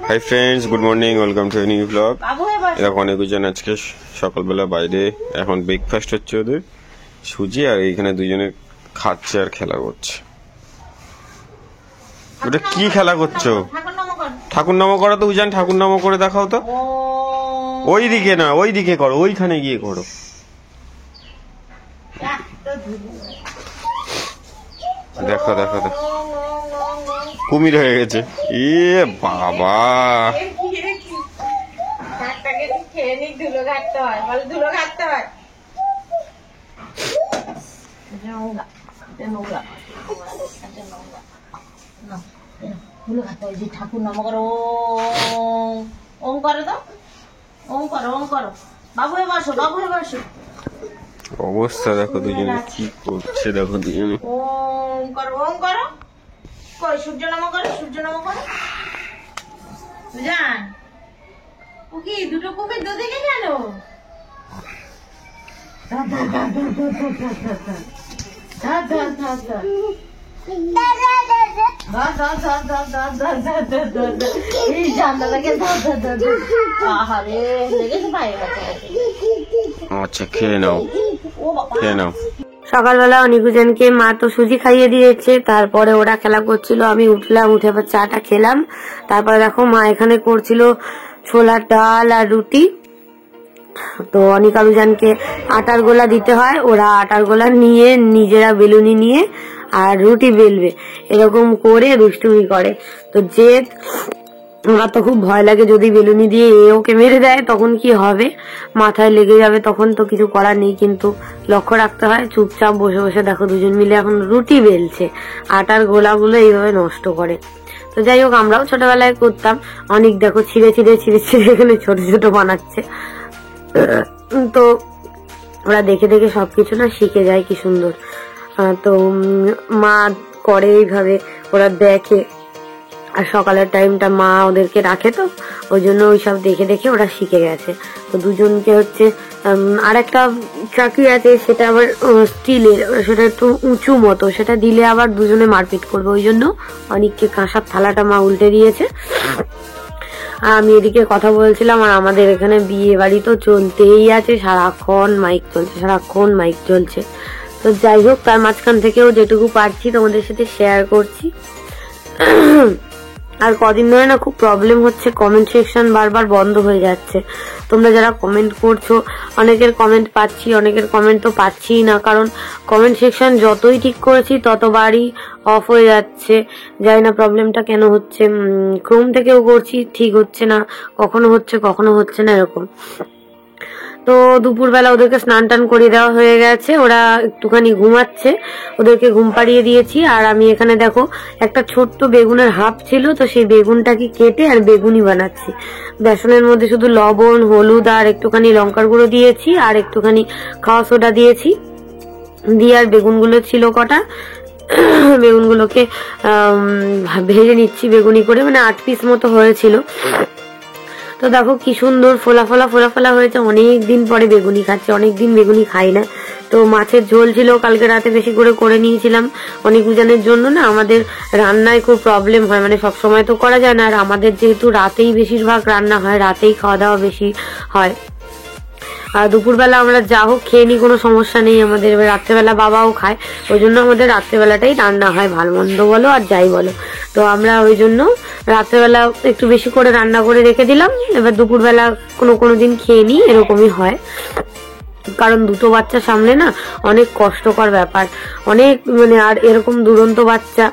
Hi friends, good morning, welcome to new blog. দেখো অনেকজন আজকে সকালবেলা বাইরে, এখন ব্রেকফাস্ট হচ্ছে ওদের সুজি, আর এইখানে দুজনে খাচ্ছে আর খেলা করছে। ওটা কি খেলা করছো? ঠাকুর নাম করো তো উজান, ঠাকুর নাম করে দেখাও তো। ওই দিকে না, ওই দিকে করো, ওইখানে গিয়ে করো। দেখো দেখো দেখো, কুমির হয়ে গেছে। এ বাবা, ঠাকুর নাম করো, ওম করো তো, ওম করো, ওম করো। বাবু বসো, বাবু বসো। অবস্থা দেখো দুজনে কি করছে, দেখো দুজনে। ওম করো, ওম করো। কই সূর্য নাম করো, সূর্য নাম করো। জান কুকি, দুটো কুকি দুদিকে কেন? আচ্ছা খেয়ে নাও, খেয়ে নাও। সকালবেলা অনিকুজনকে মা তো সুজি খাইয়ে দিয়েছে, তারপরে ওরা খেলা করছিল। আমি উঠলাম, উঠে আবার চাটা খেলাম। তারপরে দেখো মা এখানে করছিল ছোলার ডাল আর রুটি। তো অনিকারুজানকে আটার গোলা দিতে হয়, ওরা আটার গোলা নিয়ে নিজেরা বেলুনি নিয়ে আর রুটি বেলবে, এরকম করে দুষ্টুমি করে। তো জেদ, ওরা তো খুব ভয় লাগে যদি বেলুনি দিয়ে ওকে মেরে দেয় তখন কি হবে, মাথায় লেগে যাবে, তখন তো কিছু করার নেই। কিন্তু লক্ষ্য রাখতে হয়। চুপচাপ বসে বসে দেখো দুজন মিলে এখন রুটি বেলছে, আটার গোলাগুলো এইভাবে নষ্ট করে। তো যাই হোক, আমরাও ছোটবেলায় করতাম। অনেক দেখো ছিঁড়ে ছিঁড়ে ছিঁড়ে ছিঁড়ে এখানে ছোট ছোট বানাচ্ছে। তো ওরা দেখে দেখে সবকিছু না শিখে যায়, কি সুন্দর। তো মা করে এইভাবে, ওরা দেখে। আর সকালের টাইমটা মা ওদেরকে রাখে, তো ওই জন্য ওইসব দেখে দেখে ওরা শিখে গেছে। তো দুজনকে হচ্ছে আর একটা চাকরি আছে, সেটা আবার স্টিলের, সেটা একটু উঁচু মতো, সেটা দিলে আবার দুজনে মারপিট করবে। ওই জন্য অনেককে কাঁসার থালাটা মা উল্টে দিয়েছে। আমি এদিকে কথা বলছিলাম, আর আমাদের এখানে বিয়ে বাড়ি তো চলতেই আছে, সারাক্ষণ মাইক চলছে, সারাক্ষণ মাইক চলছে। তো যাই হোক, তার মাঝখান থেকেও যেটুকু পারছি তোমাদের সাথে শেয়ার করছি। আর কদিন ধরে না খুব প্রবলেম হচ্ছে, কমেন্ট সেকশন বারবার বন্ধ হয়ে যাচ্ছে। তোমরা যারা কমেন্ট করছো, অনেকের কমেন্ট পাচ্ছি, অনেকের কমেন্ট তো পাচ্ছিই না, কারণ কমেন্ট সেকশন যতই ঠিক করেছি ততবারই অফ হয়ে যাচ্ছে। জানি না প্রবলেমটা কেন হচ্ছে। ক্রোম থেকেও করছি, ঠিক হচ্ছে না, কখনো হচ্ছে কখনো হচ্ছে না, এরকম। তো দুপুরবেলা ওদেরকে স্নান টান করে দেওয়া হয়ে গেছে, ওরা একটুখানি ঘুমাচ্ছে, ওদেরকে ঘুম পাড়িয়ে দিয়েছি। আর আমি এখানে দেখো একটা ছোট্ট বেগুনের হাফ ছিল, তো সেই বেগুনটাকে কেটে আর বেগুনি বানাচ্ছি। বেসনের মধ্যে শুধু লবণ, হলুদ আর একটুখানি লঙ্কার গুঁড়ো দিয়েছি, আর একটুখানি খাওয়া সোডা দিয়েছি, দিয়ে আর বেগুনগুলো ছিল কটা, বেগুনগুলোকে ভেজে নিচ্ছি বেগুনি করে, মানে 8 পিস মতো হয়েছিল। তো দেখো কি সুন্দর ফোলা ফোলা ফোলা ফোলা হয়েছে। অনেক দিন পরে বেগুনি খাচ্ছে, অনেকদিন বেগুনি খাই না। তো মাছের ঝোল ছিল, কালকে রাতে বেশি করে নিয়েছিলাম অনিকুজানের জন্য। না আমাদের রান্নায় খুব প্রবলেম হয়, মানে সব সময় তো করা যায় না, আর আমাদের যেহেতু রাতেই বেশিরভাগ রান্না হয়, রাতেই খাওয়া দাওয়া বেশি হয়। আর দুপুরবেলা আমরা যা হোক খেয়ে নিই, কোনো সমস্যা নেই আমাদের। এবার রাত্রেবেলা বাবাও খায়, ওই জন্য আমাদের রাত্রেবেলাটাই রান্না হয়, ভালো মন্দ বলো আর যাই বলো। তো আমরা ওই জন্য রাত্রেবেলা একটু বেশি করে রান্না করে রেখে দিলাম, এবার দুপুরবেলা কোনো দিন খেয়ে নিই, এরকমই হয়। কারণ দুটো বাচ্চা সামলে না অনেক কষ্টকর ব্যাপার, অনেক মানে, আর এরকম দুরন্ত বাচ্চা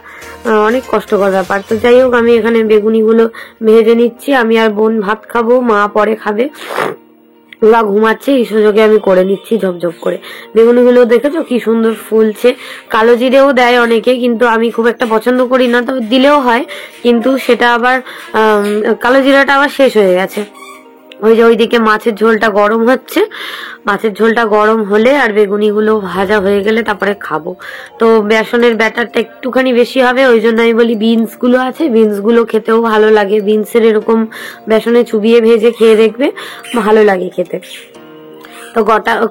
অনেক কষ্টকর ব্যাপার। তো যাই হোক, আমি এখানে বেগুনিগুলো ভেজে নিচ্ছি। আমি আর বোন ভাত খাবো, মা পরে খাবে, ওরা ঘুমাচ্ছে, এই সুযোগে আমি করে নিচ্ছি ঝপঝপ করে। বেগুনিগুলো দেখেছো কি সুন্দর ফুলছে। কালো জিরেও দেয় অনেকে, কিন্তু আমি খুব একটা পছন্দ করি না, তবে দিলেও হয়, কিন্তু সেটা আবার কালো জিরাটা আবার শেষ হয়ে গেছে। ওই যে ওইদিকে মাছের ঝোলটা গরম হচ্ছে, মাছের ঝোলটা গরম হলে আর বেগুনিগুলো ভাজা হয়ে গেলে তারপরে খাবো। তো বেসনের ব্যাটারটা একটুখানি বেশি হবে, ওই জন্য আমি বলি বিনস গুলো আছে, বিনস গুলো খেতেও ভালো লাগে। বিনসের এরকম বেসনে চুবিয়ে ভেজে খেয়ে দেখবে, ভালো লাগে খেতে। তো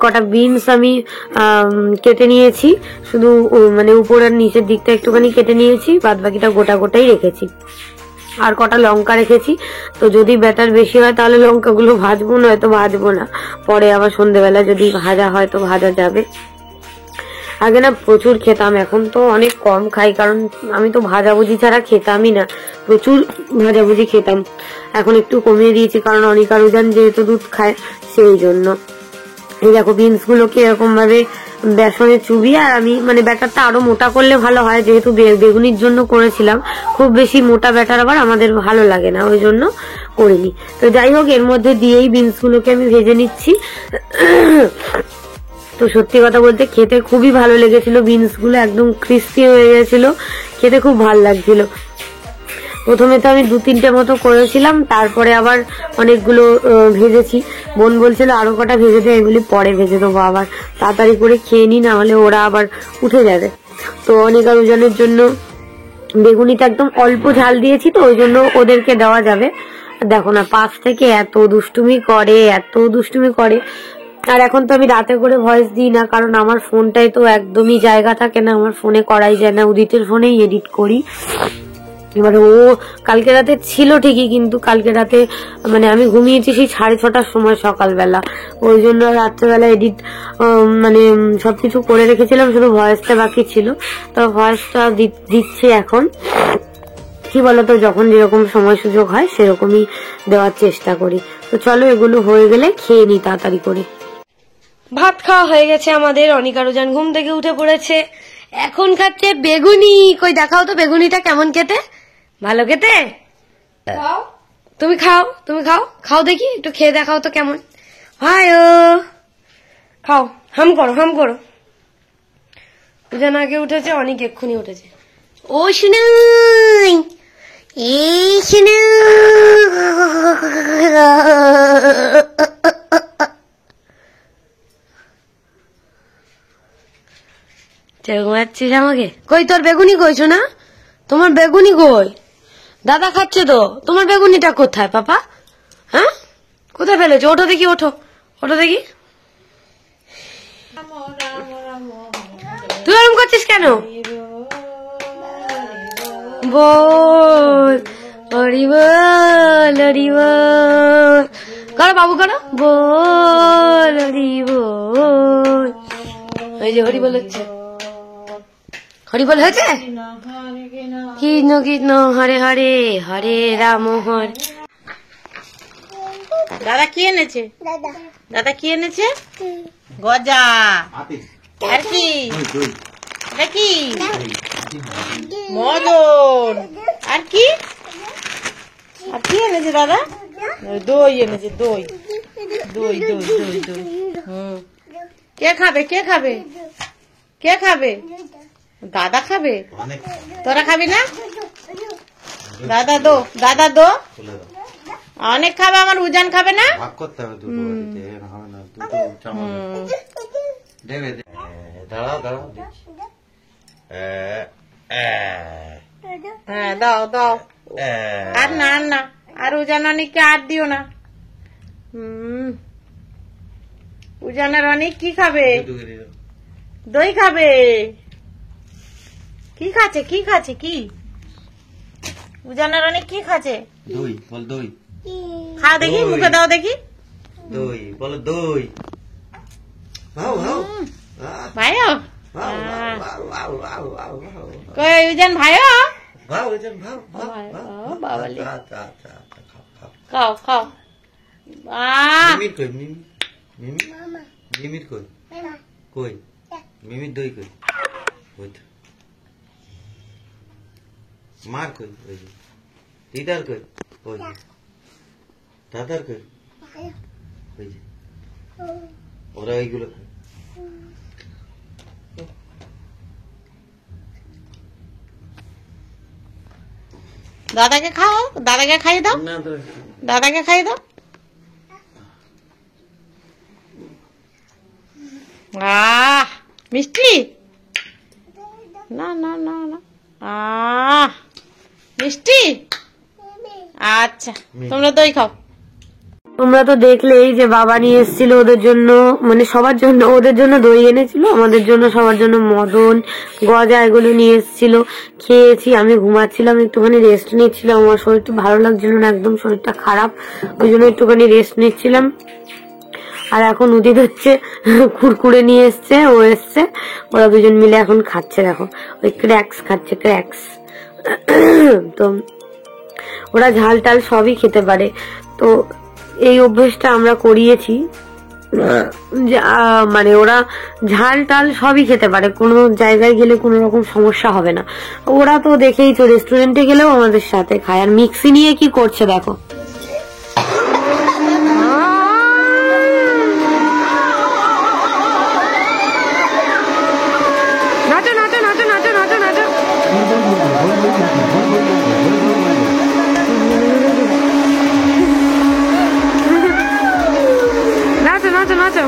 কটা বিনস আমি কেটে নিয়েছি, শুধু মানে উপর আর নিচের দিকটা একটুখানি কেটে নিয়েছি, বাদ বাকিটা গোটা গোটাই রেখেছি। আর কটা লঙ্কা রেখেছি, তো যদি ব্যাটার বেশি হয় তাহলে লঙ্কাগুলো ভাজবো, নয়তো ভাজবো না। পরে আবার সন্ধ্যেবেলা যদি ভাজা হয় তো ভাজা যাবে। আগে না প্রচুর খেতাম, এখন তো অনেক কম খাই, কারণ আমি তো ভাজাভুজি ছাড়া খেতামই না, প্রচুর ভাজাভুজি খেতাম। এখন একটু কমিয়ে দিয়েছি, কারণ অনিকা রুজান যেহেতু দুধ খায় সেই জন্য। এই দেখো বিনস গুলোকে এরকম ভাবে বেসনে চুবিয়ে, আর আমি মানে ব্যাটারটা আরো মোটা করলে ভালো হয়, যেহেতু বেগুনির জন্য করেছিলাম। খুব বেশি মোটা ব্যাটার আবার আমাদের ভালো লাগে না, ওই জন্য করিনি। তো যাই হোক, এর মধ্যে দিয়েই বিনস গুলোকে আমি ভেজে নিচ্ছি। তো সত্যি কথা বলতে খেতে খুবই ভালো লেগেছিল, বিনস গুলো একদম ক্রিস্পি হয়ে গেছিল, খেতে খুব ভালো লাগছিল। প্রথমে তো আমি 2-3টে মতো করেছিলাম, তারপরে আবার অনেকগুলো ভেজেছি। বোন বলছিল আরো কটা ভেজে দে, এগুলি পরে ভেজে দেবো, আবার তাড়াতাড়ি করে খেয়ে নি, না হলে ওরা আবার উঠে যাবে। তো অনিকা রুজানের জন্য বেগুনিটা একদম অল্প ঝাল দিয়েছি, তো ওই জন্য ওদেরকে দেওয়া যাবে। দেখো না, পাশ থেকে এত দুষ্টুমি করে। আর এখন তো আমি রাতে করে ভয়েস দিই না, কারণ আমার ফোনটায় তো একদমই জায়গা থাকে না, আমার ফোনে করাই যায় না, উদিতের ফোনেই এডিট করি। এবার ও কালকে রাতে ছিল ঠিকই, কিন্তু কালকে রাতে মানে আমি ঘুমিয়েছি সেই 6:30টার সময় সকালবেলা, ওই জন্য রাত্রেবেলা এডিট মানে সবকিছু করে রেখেছিলাম, শুধু ভয়েসটা বাকি ছিল। তো ভয়েসটা দিচ্ছি এখন। কি বলতো, যখন যেরকম সময় সুযোগ হয় সেরকমই দেওয়ার চেষ্টা করি। তো চলো, এগুলো হয়ে গেলে খেয়ে নি তাড়াতাড়ি করে। ভাত খাওয়া হয়ে গেছে আমাদের, অনিকা রুজান ঘুম থেকে উঠে পড়েছে, এখন খাচ্ছে বেগুনি। কই দেখাও তো বেগুনিটা কেমন খেতে, ভালো খেতে? তুমি খাও দেখি, একটু খেয়ে দেখাও তো কেমন। হায় খাও, হাম করো। রুজান আগে উঠেছে, অনিক এক্ষুনি উঠেছে। ও শুনুই, এই শুনু, ঘুমাচ্ছিস আমাকে? কই তোর বেগুনি কইছো না? তোমার বেগুনি কই? দাদা খাচ্ছে তো, তোমার বেগুনিটা কোথায় পাপা? হ্যাঁ, কোথায় ফেলেছো? ওঠো দেখি, ওঠো দেখি। তুই ওরম করছিস কেন? বল হরি বল, করো বাবু, করো বল হরি বল। ওই যে হরি বল হচ্ছে, হরি বল হয়েছে। কৃষ্ণ হরে হরে, হরে রাম হরে। দাদা কি এনেছে? গজা। আর কি? এটা কি? মদন। আর কি এনেছে দাদা? দই এনেছে, দই। কে খাবে? দাদা খাবে, তোরা খাবি না? দাদা দো। অনেক খাবে, আমার উজান খাবে না? ভাগ করতে হবে, দুটো বাড়িতে হবে না, দুটো চামচ দেবে। দাঁড়াও দিচ্ছি। হ্যাঁ দাও। আর না, আর উজান অনেককে আর দিও না। উজানের অনেক কি খাবে? দই খাবে। কি খাচ্ছে? কি উজানের অনেক কি খাচ্ছে? দই বল, দই খাও দেখি, মুখে দাও দেখি। দই বলো, দই। ভাইও কই উজান? ভাইও বাবালে, খাও। মিমির কই? মিমির কই? মিমির দই কই? মার কই? ওই যে দিদার কই? ওই যে দাদার কই? ওই যে ওরা ওইগুলো খায়। দাদাকে খাইয়ে দাও। দাদাকে খাইয়ে দাও। মিষ্টি না, মিষ্টি। আচ্ছা, তোমরা দই খাও। তোমরা তো দেখলেই যে বাবা নিয়ে এসেছিল ওদের জন্য, মানে সবার জন্য, ওদের জন্য দই এনেছিল, আমাদের জন্য সবার জন্য মদন গজা এগুলো নিয়ে এসেছিল। খেয়েছি, আমি ঘুমাচ্ছিলাম, একটুখানি রেস্ট নিচ্ছিলাম, আমার শরীরটা ভালো লাগছিল না, একদম শরীরটা খারাপ, ওই জন্য একটুখানি রেস্ট নিচ্ছিলাম। আর এখন উদিত হচ্ছে কুরকুরে নিয়ে এসছে, ও এসছে, ওরা দুজন মিলে এখন খাচ্ছে, দেখো ওই ক্র্যাক্স খাচ্ছে, ক্র্যাক্স। তো ওরা ঝাল টাল সবই খেতে পারে, তো এই অভ্যেসটা আমরা করিয়েছি, মানে ওরা ঝাল টাল সবই খেতে পারে, কোনো জায়গায় গেলে কোনো রকম সমস্যা হবে না। ওরা তো দেখেই তো রেস্টুরেন্টে গেলেও আমাদের সাথে খায়। আর মিক্সি নিয়ে কি করছে দেখো, নাচো নাচো নাচো নাচো নাচো নাচো, নাচো নাচো নাচো।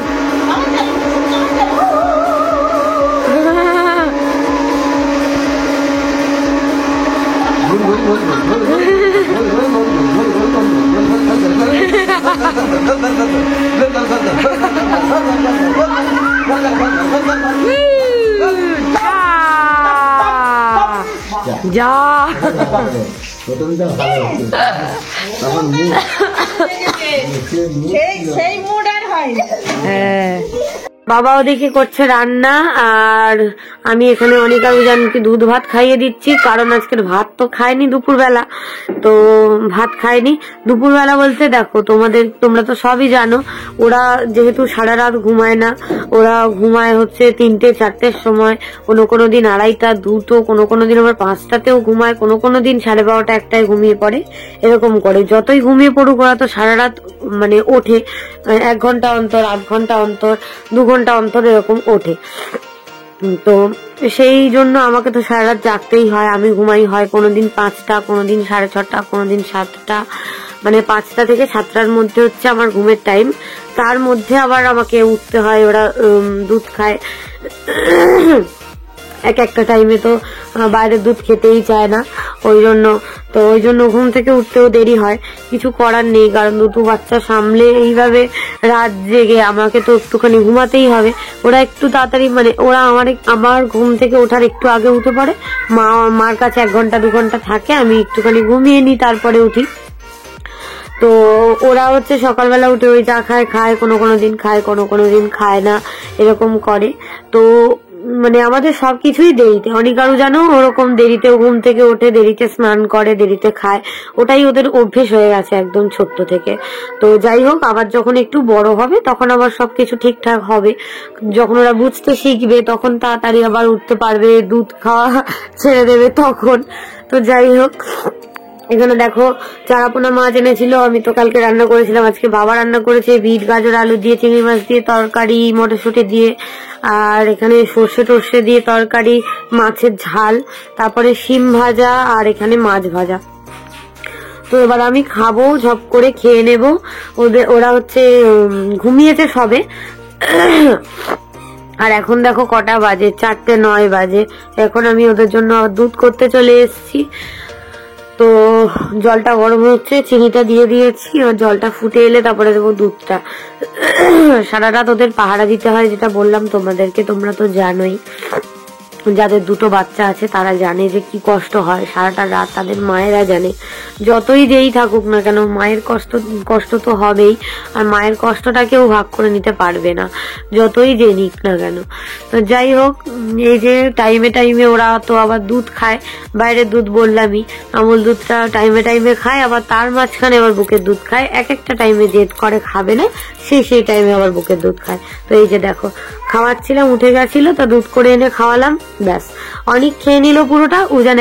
যা সেই মুড আর হয়। হ্যাঁ, বাবা ওদিকে করছে রান্না, আর আমি এখানে অনিকা উজানকে দুধ ভাত খাইয়ে দিচ্ছি, কারণ আজকের ভাত তো খায়নি দুপুরবেলা, তো ভাত খায়নি দুপুরবেলা বলতে দেখো তোমরা তো সবই জানো, ওরা যেহেতু সারা রাত ঘুমায় না, ওরা ঘুমায় হচ্ছে 3টে-4টের সময়, কোনো দিন 2:30, 2টো, কোনো দিন আবার 5টাতেও ঘুমায়, কোনো দিন 12:30, 1টায় ঘুমিয়ে পড়ে, এরকম করে। যতই ঘুমিয়ে পড়ুক ওরা তো সারা রাত মানে ওঠে, 1 ঘন্টা অন্তর, 8 ঘন্টা অন্তর, 2 ঘন্টা অন্তর এরকম ওঠে। তো সেই জন্য আমাকে তো সারা রাত জাগতেই হয়, আমি ঘুমাই হয় কোনোদিন 5টা, কোনোদিন 6:30, কোনোদিন 7টা, মানে 5টা থেকে 7টার মধ্যে হচ্ছে আমার ঘুমের টাইম। তার মধ্যে আবার আমাকে উঠতে হয়, ওরা দুধ খায়, একটা টাইমে তো বাইরের দুধ খেতেই চায় না, ওই জন্য ঘুম থেকে উঠতেও দেরি হয়, কিছু করার নেই, কারণ দুটো বাচ্চা সামলে এইভাবে রাত জেগে আমাকে তো একটুখানি ঘুমাতেই হবে। ওরা একটু তাড়াতাড়ি, মানে ওরা আমার ঘুম থেকে ওঠার একটু আগে উঠে পড়ে, মার কাছে 1 ঘন্টা 2 ঘন্টা থাকে, আমি একটুখানি ঘুমিয়ে নিই, তারপরে উঠি। তো ওরা হচ্ছে সকালবেলা উঠে ওই যা খায়, কোনো দিন খায়, কোনো দিন খায় না, এরকম করে। তো মানে আমাদের সবকিছুই দেরিতে, অনিকারও জানো ওরকম দেরিতে ঘুম থেকে ওঠে, দেরিতে স্নান করে, দেরিতে খায়, ওটাই ওদের অভ্যেস হয়ে গেছে একদম ছোট্ট থেকে। তো যাই হোক, আবার যখন একটু বড় হবে তখন আবার সবকিছু ঠিকঠাক হবে, যখন ওরা বুঝতে শিখবে তখন তাড়াতাড়ি আবার উঠতে পারবে, দুধ খাওয়া ছেড়ে দেবে তখন। তো যাই হোক, এখানে দেখো চারাপোনা মাছ এনেছিল, আমি তো কালকে রান্না করেছিলাম, আজকে বাবা রান্না করেছে বিট, গাজর, আলু দিয়ে, চিংড়ি মাছ দিয়ে তরকারি, মটরশুঁটি দিয়ে, আর এখানে সর্ষে টর্ষে দিয়ে তরকারি, মাছের ঝাল, তারপরে শিম ভাজা, আর এখানে মাছ ভাজা। তো এবার আমি খাবো, ঝপ করে খেয়ে নেব। ওরা হচ্ছে ঘুমিয়েছে সবে, আর এখন দেখো কটা বাজে, 4:09 বাজে। এখন আমি ওদের জন্য দুধ করতে চলে এসেছি। তো জলটা গরম হচ্ছে, চিনিটা দিয়ে দিয়েছি, এবার জলটা ফুটে এলে তারপরে দেবো দুধটা। সারা রাত ওদের পাহারা দিতে হয়, যেটা বললাম তোমাদেরকে, তোমরা তো জানোই, যাদের 2টো বাচ্চা আছে তারা জানে যে কি কষ্ট হয়, সারাটা রাত তাদের মায়েরা জানে। যতই যেই থাকুক না কেন, মায়ের কষ্ট তো হবেই, আর মায়ের কষ্টটা কেউ ভাগ করে নিতে পারবে না, যতই যে নিক না কেন। তো যাই হোক, এই যে টাইমে ওরা তো আবার দুধ খায়, বাইরের দুধ বললামই, আমুল দুধটা টাইমে খায়, আবার তার মাঝখানে আবার বুকের দুধ খায়, একটা টাইমে জেদ করে খাবে না, সেই টাইমে আবার বুকের দুধ খায়। তো এই যে দেখো খাওয়াচ্ছিলাম, উঠে গেছিল, তো দুধ করে এনে খাওয়ালাম, ব্যাস অনেক খেয়ে নিল পুরোটা। উজান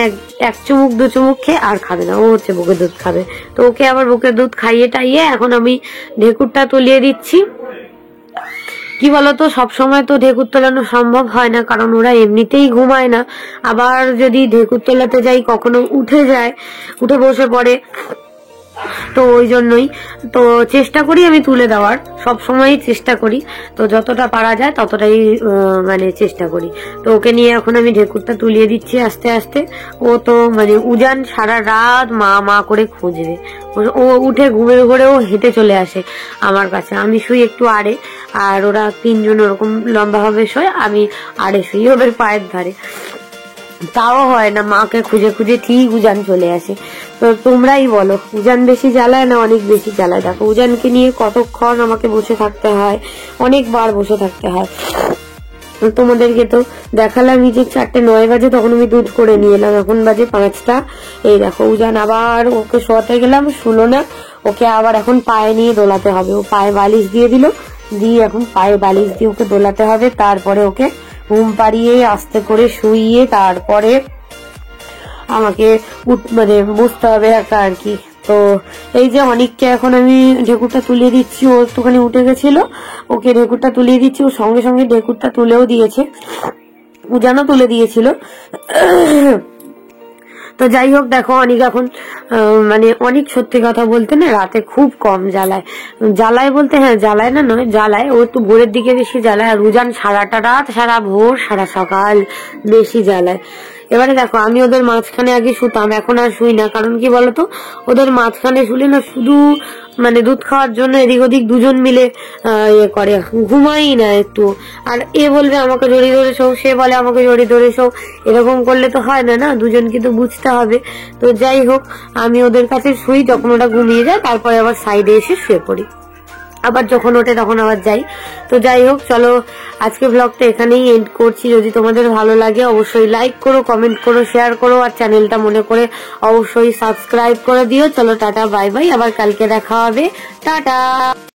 1 চুমুক 2 চুমুক খেয়ে আর খাবে না, ও হচ্ছে বুকের দুধ খাবে। তো ওকে আবার বুকের দুধ খাইয়ে টাইয়ে এখন আমি ঢেকুরটা তুলিয়ে দিচ্ছি। কি বলতো, সবসময় তো ঢেকুর তোলানো সম্ভব হয় না, কারণ ওরা এমনিতেই ঘুমায় না, আবার যদি ঢেকুর তোলাতে যাই কখনো উঠে বসে পড়ে, তো ওই জন্যই তো চেষ্টা করি আমি তুলে দেওয়ার, সব সময়ই চেষ্টা করি, তো যতটা পারা যায় ততটাই মানে চেষ্টা করি। তো ওকে নিয়ে এখন আমি ঢেকুরটা তুলিয়ে দিচ্ছি আস্তে আস্তে। ও তো মানে উজান সারা রাত মা মা করে খুঁজবে, ও উঠে ঘুমের ঘরেও হেঁটে চলে আসে আমার কাছে। আমি শুই একটু আড়ে, আর ওরা তিনজন ওরকম লম্বা ভাবে শোয়, আমি আড়ে শুই ওদের পায়ের ধারে। তাও হয় না, মাকে খুঁজে খুঁজে ঠিক উজান চলে আসে। তো তোমরাই বলো, উজান বেশি জ্বালায় না অনেক বেশি জ্বালায়? দেখো উজানকে নিয়ে কতক্ষণ আমাকে বসে থাকতে হয়, অনেকবার বসে থাকতে হয়। তোমাদেরকে তো দেখালামই যে 4:09 বাজে তখন আমি দুধ করে নিয়ে এলাম, এখন বাজে 5টা। এই দেখো উজান আবার ওকে শোয়াতে গেলাম, শুলো না, ওকে আবার এখন পায়ে নিয়ে দোলাতে হবে। ও পায়ে বালিশ দিয়ে দিল, দিয়ে এখন পায়ে বালিশ দিয়ে ওকে দোলাতে হবে, তারপরে ওকে ঘুম পাড়িয়ে আস্তে করে শুইয়ে তারপরে আমাকে মানে বসতে হবে একা আর কি। তো এই যে অনেককে এখন আমি ঢেকুরটা তুলিয়ে দিচ্ছি, ও একটুখানি উঠে গেছিল, ওকে ঢেকুরটা তুলিয়ে দিচ্ছি, ও সঙ্গে সঙ্গে ঢেকুরটা তুলেও দিয়েছে, উজানও তুলে দিয়েছিল। তো যাই হোক, দেখো অনেক এখন মানে অনেক সত্যি কথা বলতে না রাতে খুব কম জ্বালায় বলতে, হ্যাঁ জ্বালায় না নয়, জ্বালায়, ও একটু ভোরের দিকে বেশি জ্বালায়, আর উজান সারাটা রাত সারা ভোর সারা সকাল বেশি জ্বালায়। এবারে দেখো আমি ওদের মাঝখানে আগে শুতাম, এখন আর শুই না, কারণ কি বলতো ওদের মাঝখানে শুলে না শুধু মানে দুধ খাওয়ার জন্য এদিক ওদিক দুজন মিলে ইয়ে করে, ঘুমাই না একটু। আর এ বলবে আমাকে জড়িয়ে ধরে শোও, সে বলে আমাকে জড়িয়ে ধরে শোও, এরকম করলে তো হয় না, না দুজনকে তো বুঝতে হবে। তো যাই হোক আমি ওদের কাছে শুই, যখন ওরা ঘুমিয়ে যায় তারপরে আবার সাইডে এসে শুয়ে পড়ি, আবার যখন ওঠে তখন আবার যাই। তো যাই হোক চলো আজকে ব্লগটা এখানেই এন্ড করছি। যদি তোমাদের ভালো লাগে অবশ্যই লাইক করো, কমেন্ট করো, শেয়ার করো, আর চ্যানেলটা মনে করে অবশ্যই সাবস্ক্রাইব করে দিও। চলো টাটা বাই বাই, আবার কালকে দেখা হবে, টাটা।